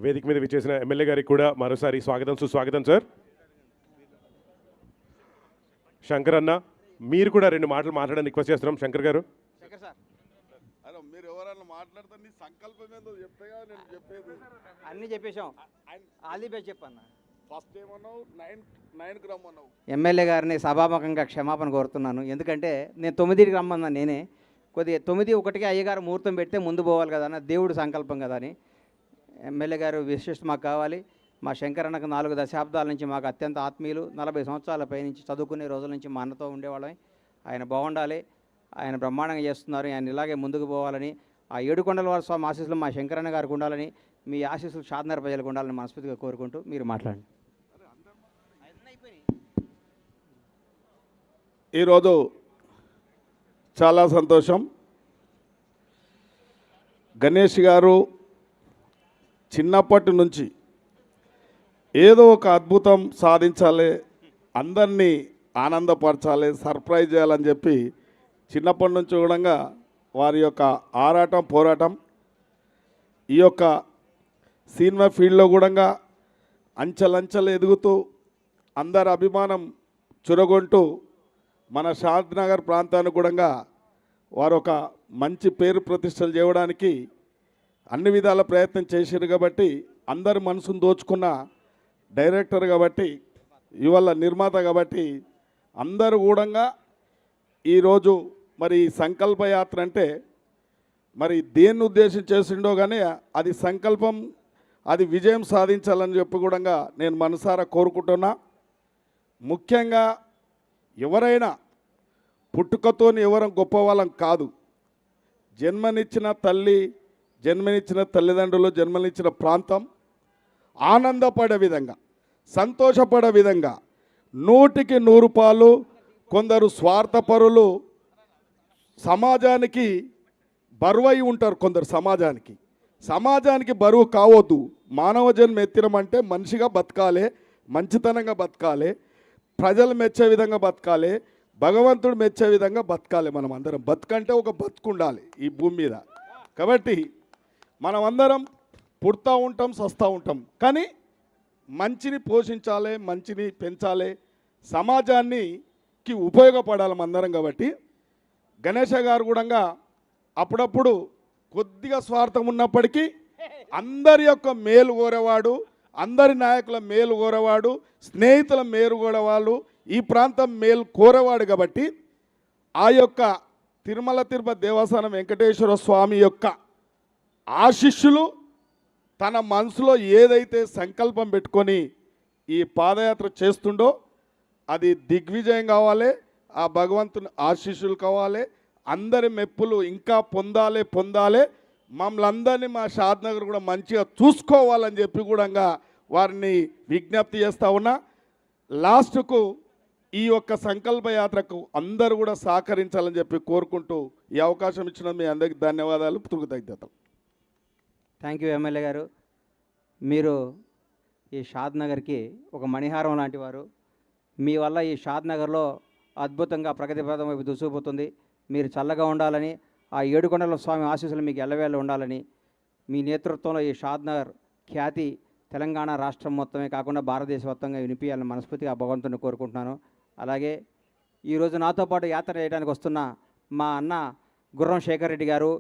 వేదిక మీద విచ్చేసిన ఎమ్మెల్యే గారికి కూడా మరోసారి స్వాగతం సుస్వాగతం సార్. శంకర్ అన్న, మీరు కూడా 2 మాటలు మాట్లాడడానికి రిక్వెస్ట్ చేస్తున్నాం. శంకర్ గారు. మీరు ఎవరన్నా మాట్లాడితే నీ సంకల్పం ఏందో చెప్తేగా నేను చెప్పేది. అన్నీ చెప్పేశాం. ఆల్ ది బెస్ట్ చెప్పన్నా. ఫస్ట్ ఏమన్నావు? 9కి రమ్మన్నావు. ఎమ్మెల్యే గారిని సభాముఖంగా క్షమాపణ కోరుతున్నాను. ఎందుకంటే నేను 9కి రమ్మన్నా నేనే. కొద్దిగా 9:01కి అయ్యగారు ముహూర్తం పెడితే ముందు పోవాలి కదా అన్న, దేవుడు సంకల్పం కదా అని. ఎమ్మెల్యే గారు విశిష్ట మాకు కావాలి. మా శంకరన్నకు 4 దశాబ్దాల నుంచి మాకు అత్యంత ఆత్మీయులు. 40 సంవత్సరాల పైనుంచి చదువుకునే రోజుల నుంచి మా అన్నతో ఉండేవాళ్ళం. ఆయన బాగుండాలి, ఆయన బ్రహ్మాండంగా చేస్తున్నారు, ఆయన ఇలాగే ముందుకు పోవాలని, ఆ 7 కొండల వారి స్వామి ఆశీస్సులు మా శంకరన్న గారికి ఉండాలని, మీ ఆశీస్సులు షాద్నగర్ ప్రజలకు ఉండాలని మనస్ఫూర్తిగా కోరుకుంటూ మీరు మాట్లాడండి. ఈరోజు చాలా సంతోషం. గణేష్ గారు చిన్నప్పటి నుంచి ఏదో ఒక అద్భుతం సాధించాలి, అందరినీ ఆనందపరచాలి, సర్ప్రైజ్ చేయాలని చెప్పి చిన్నప్పటి నుంచి కూడా వారి యొక్క ఆరాటం పోరాటం ఈ యొక్క సినిమా ఫీల్డ్లో కూడా అంచెలంచెలు ఎదుగుతూ అందరి అభిమానం చురగొంటూ మన షాద్నగర్ ప్రాంతానికి కూడా వారు ఒక మంచి పేరు ప్రతిష్టలు చేయడానికి అన్ని విధాల ప్రయత్నం చేశారు. కాబట్టి అందరి మనసును దోచుకున్న డైరెక్టర్ కాబట్టి, ఇవాళ నిర్మాత కాబట్టి అందరూ కూడా ఈరోజు మరి సంకల్ప యాత్ర అంటే మరి దేన్ని ఉద్దేశం చేసిండో కానీ అది సంకల్పం, అది విజయం సాధించాలని చెప్పి కూడా నేను మనసారా కోరుకుంటున్నా. ముఖ్యంగా ఎవరైనా పుట్టుకతోని ఎవరం గొప్పవాళ్ళం కాదు. జన్మనిచ్చిన తల్లి, జన్మనిచ్చిన తల్లిదండ్రులు, జన్మనిచ్చిన ప్రాంతం ఆనందపడే విధంగా, సంతోషపడే విధంగా 100కి 100 పాలు కొందరు స్వార్థపరులు సమాజానికి బరువై ఉంటారు. కొందరు సమాజానికి బరువు కావద్దు. మానవ జన్మ ఎత్తినమంటే మనిషిగా బతకాలి, మంచితనంగా బతకాలి, ప్రజలు మెచ్చే విధంగా బతకాలి, భగవంతుడు మెచ్చే విధంగా బతకాలి. మనం అందరం బతుకంటే ఒక బతుకుండాలి ఈ భూమి మీద. కాబట్టి మనం అందరం పుడతా ఉంటాం, సస్తా ఉంటాం, కానీ మంచిని పోషించాలి, మంచిని పెంచాలి, సమాజానికి ఉపయోగపడాలి అందరం. కాబట్టి గణేష గారు కూడా అప్పుడప్పుడు కొద్దిగా స్వార్థం ఉన్నప్పటికీ అందరి యొక్క మేలు కోరేవాడు, అందరి నాయకుల మేలు కోరేవాడు, స్నేహితుల మేలు కోరేవాళ్ళు, ఈ ప్రాంతం మేలు కోరేవాడు. కాబట్టి ఆ యొక్క తిరుమల తిరుపతి దేవస్థానం వెంకటేశ్వర స్వామి యొక్క ఆశీస్సులు తన మనసులో ఏదైతే సంకల్పం పెట్టుకొని ఈ పాదయాత్ర చేస్తుండో అది దిగ్విజయం కావాలి, ఆ భగవంతుని ఆశీస్సులు కావాలి, అందరి మెప్పులు ఇంకా పొందాలి, మమ్మల్ని అందరినీ మా షాద్నగర్ కూడా మంచిగా చూసుకోవాలని చెప్పి కూడా వారిని విజ్ఞప్తి చేస్తూ ఉన్నా. లాస్ట్కు ఈ యొక్క సంకల్ప యాత్రకు అందరూ కూడా సహకరించాలని చెప్పి కోరుకుంటూ ఈ అవకాశం ఇచ్చిన మీ అందరికీ ధన్యవాదాలు, కృతజ్ఞతలు. థ్యాంక్ యూ ఎమ్మెల్యే గారు. మీరు ఈ షాద్నగర్కి ఒక మణిహారం లాంటి వారు. మీ వల్ల ఈ షాద్నగర్లో అద్భుతంగా ప్రగతి పథం వైపు దూసుకుపోతుంది. మీరు చల్లగా ఉండాలని, ఆ 7 కొండల స్వామి ఆశీస్సులు మీకు ఎల్లవేళ ఉండాలని, మీ నేతృత్వంలో ఈ షాద్నగర్ ఖ్యాతి తెలంగాణ రాష్ట్రం మొత్తమే కాకుండా భారతదేశ మొత్తంగా వినిపించాలని మనస్ఫూర్తిగా భగవంతుని కోరుకుంటున్నాను. అలాగే ఈరోజు నాతో పాటు యాత్ర చేయడానికి వస్తున్న మా అన్న గుర్రం శేఖర్ రెడ్డి గారు,